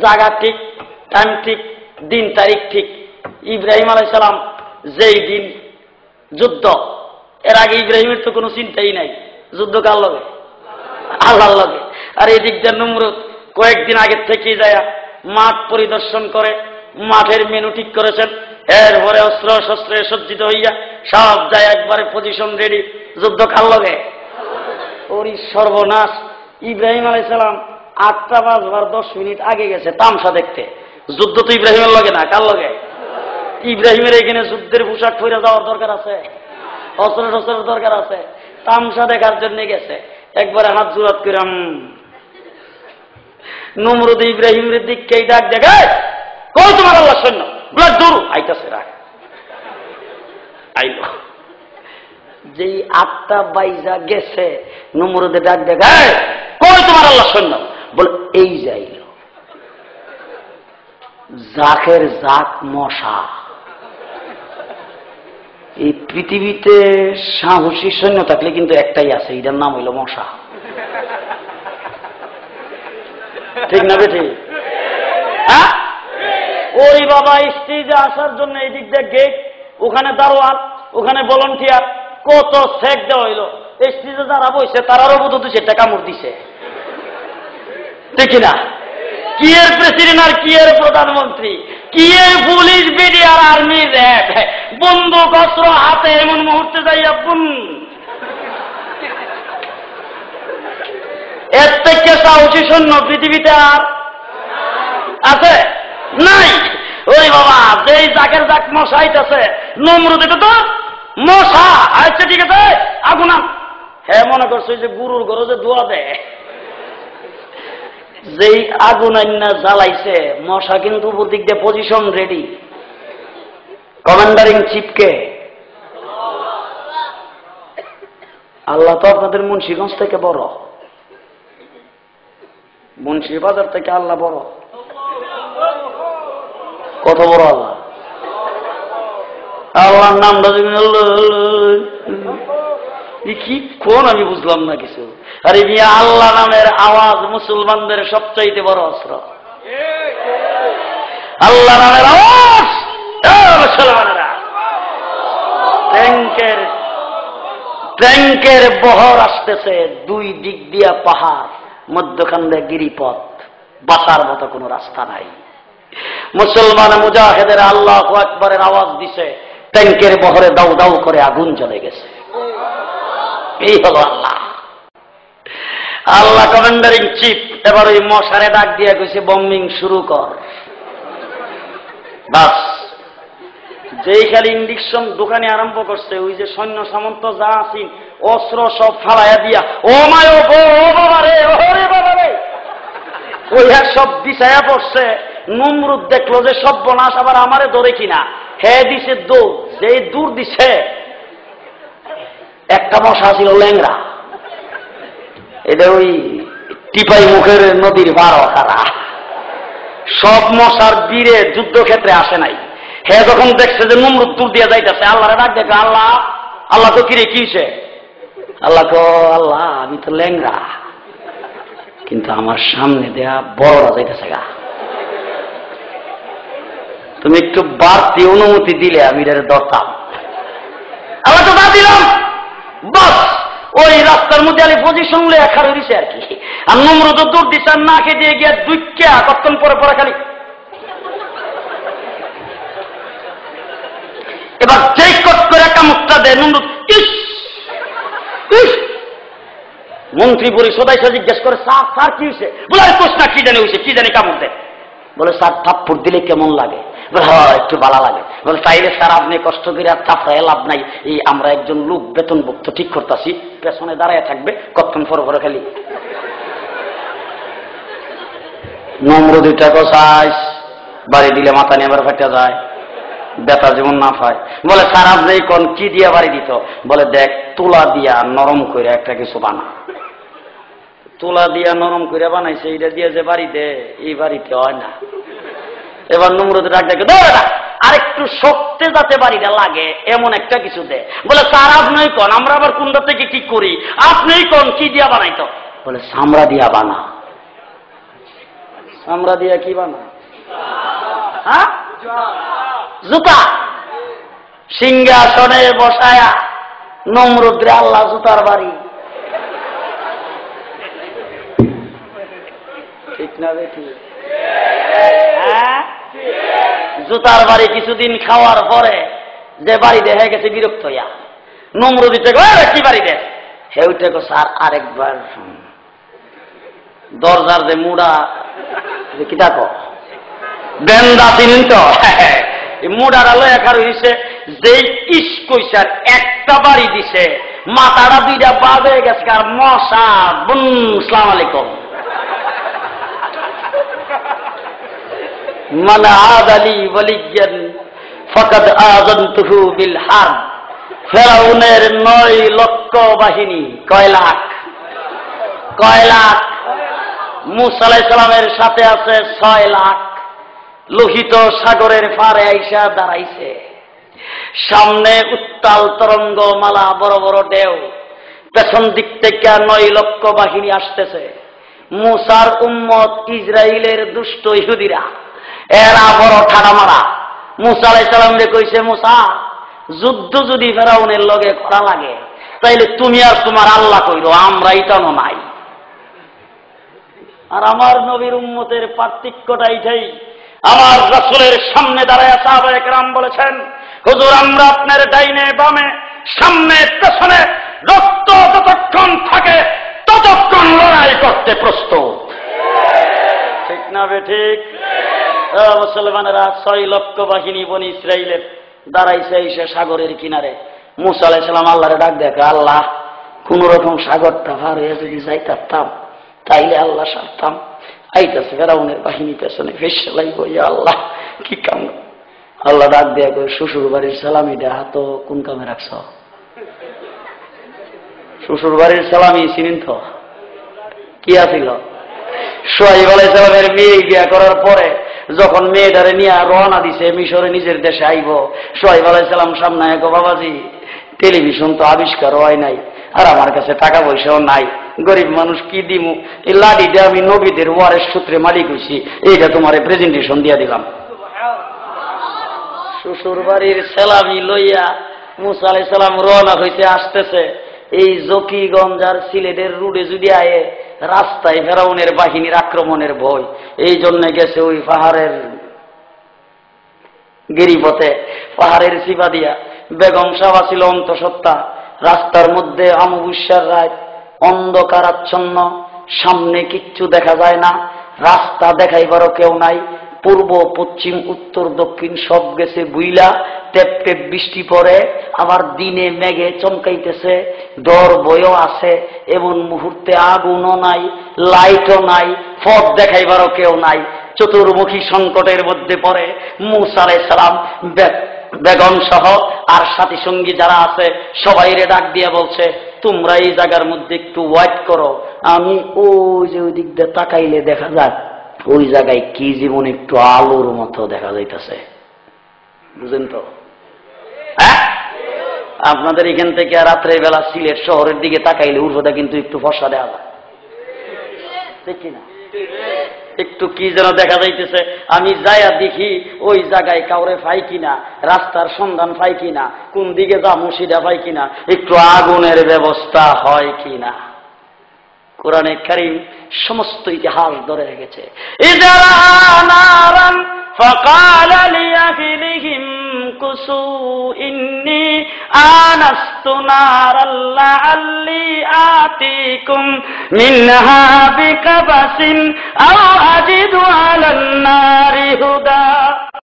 জায়গা ঠিক, টাইম ঠিক, দিন তারিখ ঠিক। ইব্রাহিম আলাইহিস সালাম যেই দিন যুদ্ধ, এর আগে ইব্রাহিমের তো কোনো চিন্তাই নাই, যুদ্ধ কার লগে? আল্লাহর লগে। আর এই দিক দিয়ে নমরুদ কয়েকদিন আগে থেকে যায় মাঠ পরিদর্শন করে, মাঠের মেনু ঠিক করেছেন, এরপরে অস্ত্র শস্ত্রে সজ্জিত হইয়া সব যায় একবারে পজিশন রেডি, যুদ্ধ কার লগে? ওরই সর্বনাশ। ইব্রাহিম আলাইহিস সালাম 8টা বাজবার 10 মিনিট আগে গেছে তামসা দেখতে। যুদ্ধ তো ইব্রাহিমের লগে না, কার লগে? ইব্রাহিমের এখানে যুদ্ধের পোশাক পরে যাওয়ার দরকার আছে? অস্ত্র শস্ত্রের দরকার আছে? তামসা দেখার জন্য গেছে। একবারে হাত জোড়াত করাম নমরুদ ইব্রাহিমের দিককেই ডাক দেখায়, কই তোমার আল্লাহ সৈন্য? ব্লাড দূর আইতাছে, রাখ আইলো। যেই 8টা বাইজা গেছে নমরুদে ডাক দেখায়, কই তোমার আল্লাহ সৈন্য? বলে এই যাইল। জাকের জাক মশা। এই পৃথিবীতে সাহসী সৈন্য থাকলে কিন্তু একটাই আছে, এটার নাম হইল মশা। ঠিক না বেঠি? হ্যাঁ, ওই বাবা স্টেজে আসার জন্য এই দিক দিয়ে গেট, ওখানে দারোয়ান, ওখানে ভলান্টিয়ার, কত সেক দেওয়া হইল। স্টেজে যারা বইছে তারারও বোধ হচ্ছে একটা কামড় দিছে, ঠিক না? কি এর প্রেসিডেন্ট আর কি এর প্রধানমন্ত্রী, কি এর পুলিশ, বিডি আর আর্মি, র্যাব, বন্দুক অস্ত্র হাতে এমন মুহূর্তে যাইয়া বুন। এর থেকে সাহসী সৈন্য পৃথিবীতে আর আছে? নাই। ওই বাবা যেই জাকের জাক মশা আইতাছে, নমরুদ এটা তো মশা। আচ্ছা ঠিক আছে, আগুন আন। হ্যাঁ, মনে করছো যে গুরুর ঘরে যে দোয়া দেয়, যেই আগুন আইনা জ্বালাইছে, মশা কিন্তু দিক দিয়ে পজিশন রেডি। কমান্ডার ইন চিফকে আল্লাহ তো আপনাদের মুন্সিগঞ্জ থেকে বড়, মুন্সিবাজার থেকে আল্লাহ বড়। কত বড় আল্লাহ! আল্লাহর নামটা কি কোন আমি বুঝলাম না কিছু। আরে মিয়া, আল্লাহ নামের আওয়াজ মুসলমানদের সবচাইতে বড় অস্ত্র। আল্লাহ নামের আওয়াজ মুসলমানেরা ট্যাঙ্কের বহর আসতেছে, দুই দিক দিয়া পাহাড়, মধ্যখান দিয়ে গিরিপথ, বাঁচার মতো কোনো রাস্তা নাই। মুসলমান মুজাহিদের আল্লাহু আকবারের আওয়াজ দিছে, ট্যাঙ্কের বহরে দাউ দাউ করে আগুন জ্বলে গেছে। এই হলো আল্লাহ। আল্লাহ কমান্ডার ইন চিফ এবার ওই মশারে ডাক দিয়ে কইছে, বম্বিং শুরু কর। বাস যেই খালি ইন্ডিকশন দোকানে আরম্ভ করছে, ওই যে সৈন্য সামন্ত যা আছেন অস্ত্র সব ফালাইয়া দিয়া, ও মায় ও বাবা রে, ওরে বাবা রে, ওই এক সব বিছায়া পড়ছে। নমরুদ দেখলো যে সব বনাশ আবার আমারে ধরে কিনা, হে দিছে দৌড়। যেই দূর দিছে, একটা মশা ছিল ল্যাংরা, এটা ওই টিপাই মুখের নদীর বারো তারা। সব মশার বীরে যুদ্ধক্ষেত্রে আসে নাই। হে যখন দেখছে যে নমরুদ দূর দিয়ে যাইতেছে, আল্লাহরে ডাক দেখে, আল্লাহ আল্লাহ তো কিরে কিছে? আল্লাহ তো, আল্লাহ আমি তো ল্যাংরা, কিন্তু আমার সামনে দেয়া বড়রা যাইতেছে গা, তুমি একটু বাড়তি অনুমতি দিলে আমি এটারে ধরতাম। আল্লাহ তো না দিলাম, বাস ওই রাস্তার মধ্যে আলী পজিশন লে খাড়ি দিছে আর কি। আর নমরুদ দূর দিচ্ছে, আর নাকে দিয়ে গিয়ে দুইকে কতক্ষণ পরে পরে খালি। এবার যেই কট করে কামড়টা দেয় নমরুদ, মন্ত্রী পরিষদ এসে জিজ্ঞেস করে, স্যার স্যার কি হয়েছে? বলে কোশ না, কি জানি হয়েছে, কি জানি কামড় দেয়। বলে স্যার থাপ্পড় দিলে কেমন লাগে? বলে হ্যাঁ একটু ভালো লাগে। বলে তাইলে স্যার আপনি কষ্ট করে আর থাপড়ায় লাভ নাই, এই আমরা একজন লোক বেতনভুক্ত ঠিক করতেছি, পেছনে দাঁড়ায় থাকবে, কতক্ষণ পরে পরে খালি। নমরুদ দুইটা কষাইস বাড়ি দিলে মাথা নিয়ে আবার ফাটা যায়, বেতা যেমন না পায়। বলে স্যার আপনি কোন কি দিয়া বাড়ি দিত? বলে দেখ, তুলা দিয়া নরম করে একটা কিছু বানা। তুলা দিয়া নরম করে বানাইছে, এটা দিয়ে যে বাড়ি দে, এই বাড়িতে হয় না। এবার নমরুদ ডাক দেখে, দাদা আরেকটু শক্তি যাতে বাড়িটা লাগে এমন একটা কিছু দে। বলে স্যার আপনি কোন, আমরা আবার কোনটা থেকে কি করি, আপনি কোন কি দিয়া বানাইতো? বলে চামড়া দিয়া বানা। চামড়া দিয়া কি বানায়? হ্যাঁ, জুতা। সিংহাসনে বসায়া নমরুদ্রে আল্লাহ জুতার বাড়ি। ঠিক না বেটি? হ্যাঁ, জুতার বাড়ি। কিছুদিন খাওয়ার পরে যে বাড়ি দেখে গেছে বিরক্ত হইয়া নমরুদ কি বাড়ি দেখ হে উঠে গো স্যার আরেকবার দরজার যে মুড়া কি দেখো বেন্দা চিনেন তো মুড়াটা লয় একার হইছে যেই ইস কইসার একটা বাড়ি দিছে মাথাটা দুইটা বাজে গেছে আর মশা বুন। সালাম আলাইকুম। মান আদালি ওয়ালিয়ান ফাকাদ আযানতুহু বিল হারব। ফেরাউনের 9 লক্ষ বাহিনী। কয় লাখ? কয় লাখ? মূসা আলাইহিস সালামের সাথে আছে 6 লাখ। লোহিত সাগরের পারে আইসা দাঁড়াইছে। সামনে উত্তাল তরঙ্গ মালা, বড় বড় ঢেউ। পেছন দিক থেকে 9 লক্ষ বাহিনী আসতেছে। মূসার উম্মত ইসরাইলের দুষ্ট ইহুদিরা, এরা বড় ঠাডা মারা। মূসা আলাইহিস সালামকে কইছে, মূসা যুদ্ধ যদি ফেরাউনের লগে করা লাগে তাইলে তুমি আর তোমার আল্লাহ কইরো, আমরা ইটানো নাই। আর আমার নবীর উম্মতের পার্থক্যটা এটাই। আমার রাসূলের সামনে দাঁড়ায় সাহাবায়ে কেরাম বলেছেন, হুজুর আমরা আপনার ডাইনে বামে সামনে পেছনে রক্ত যতক্ষণ থাকে ততক্ষণ লড়াই করতে প্রস্তুত। ঠিক না বেঠিক? মুসলমানেরা 6 লক্ষ বাহিনী বনি ইসরাইলের দাঁড়াইছে এসে সাগরের কিনারে। মূসা আলাইহিস সালাম আল্লাহরে ডাক দেখে, আল্লাহ কোন রকম সাগরটা পার হয়ে যদি যাইতাম তাইলে আল্লাহ সারতাম। আইতাছে ফেরাউনের বাহিনী পেছনে ফেসলাই হইয়া, আল্লাহ কি কাম। আল্লাহ ডাক দেয়া কই, শ্বশুর বাড়ির সালামিটা হাত কোন কামে রাখছ? শ্বশুর বাড়ির সালামি চিনেন তো? কি আছিল? শুআয়ব আলাইহিস সালামের মেয়ে বিয়া করার পরে যখন মেয়েটারে নিয়ে রওনা দিছে মিশরে নিজের দেশে আইব, শুআয়ব আলাইহিস সালাম সামনে এক, বাবাজি টেলিভিশন তো আবিষ্কার হয় নাই, আর আমার কাছে টাকা পয়সাও নাই, গরিব মানুষ কি দিমু, এই লাঠিটা আমি নবীদের ওয়ারেস সূত্রে মালিক হইছি, এইটা তোমার প্রেজেন্টেশন দিয়া দিলাম। শ্বশুর বাড়ির সেলামি লইয়া মূসা আলাইহিস সালাম রওনা হইতে আসতেছে। এই জকিগঞ্জ আর সিলেটের রুটে যদি আয়ে রাস্তায় ফেরাউনের বাহিনীর আক্রমণের ভয়, এই জন্য গেছে ওই পাহাড়ের গিরিপথে, পাহাড়ের সিবা দিয়া। বেগম সাহা ছিল অন্তঃসত্ত্বা। রাস্তার মধ্যে অমাবস্যার রাত, অন্ধকারাচ্ছন্ন, সামনে কিচ্ছু দেখা যায় না, রাস্তা দেখাইবারও কেউ নাই। পূর্ব পশ্চিম উত্তর দক্ষিণ সব গেছে বুইলা, টেপ টেপ বৃষ্টি পড়ে, আবার দিনে মেঘে চমকাইতেছে, দর বয়ও আছে। এমন মুহূর্তে আগুনও নাই, লাইটও নাই, পথ দেখাইবারও কেউ নাই। চতুর্মুখী সংকটের মধ্যে পড়ে মূসা আলাইহিস সালাম বেগম সহ আর সাথী সঙ্গী যারা আছে সবাইরে ডাক দিয়ে বলছে, তোমরা এই জায়গার মধ্যে একটু ওয়েট করো, আমি ওই যে ওই দিক দিয়ে তাকাইলে দেখা যায় ওই জায়গায় কি জীবন একটু আলোর মতো দেখা যাইতেছে। বুঝেন তো? হ্যাঁ, আপনাদের এখান থেকে রাত্রের বেলা সিলেট শহরের দিকে তাকাইলে উর্বরতা কিন্তু একটু ফর্সা দেওয়া যায়, ঠিক কিনা? একটু কি যেন দেখা যাইতেছে। আমি যাইয়া দেখি ওই জায়গায় কাউরে পাই কিনা, রাস্তার সন্ধান পাই কিনা, কোন দিকে যাবো সেটা পাই কিনা, একটু আগুনের ব্যবস্থা হয় কিনা। কোরআনে কারীম সমস্ত ইতিহাস ধরে রেখেছে। ইজারা নারান ফাকাল লিয়াহলিহিম কুসু ইন্নী আনাস্তু নারাল লাআল্লি আতিকুম মিনহা বিকাবাসিন আও আজিদু আলান নারি হুদা।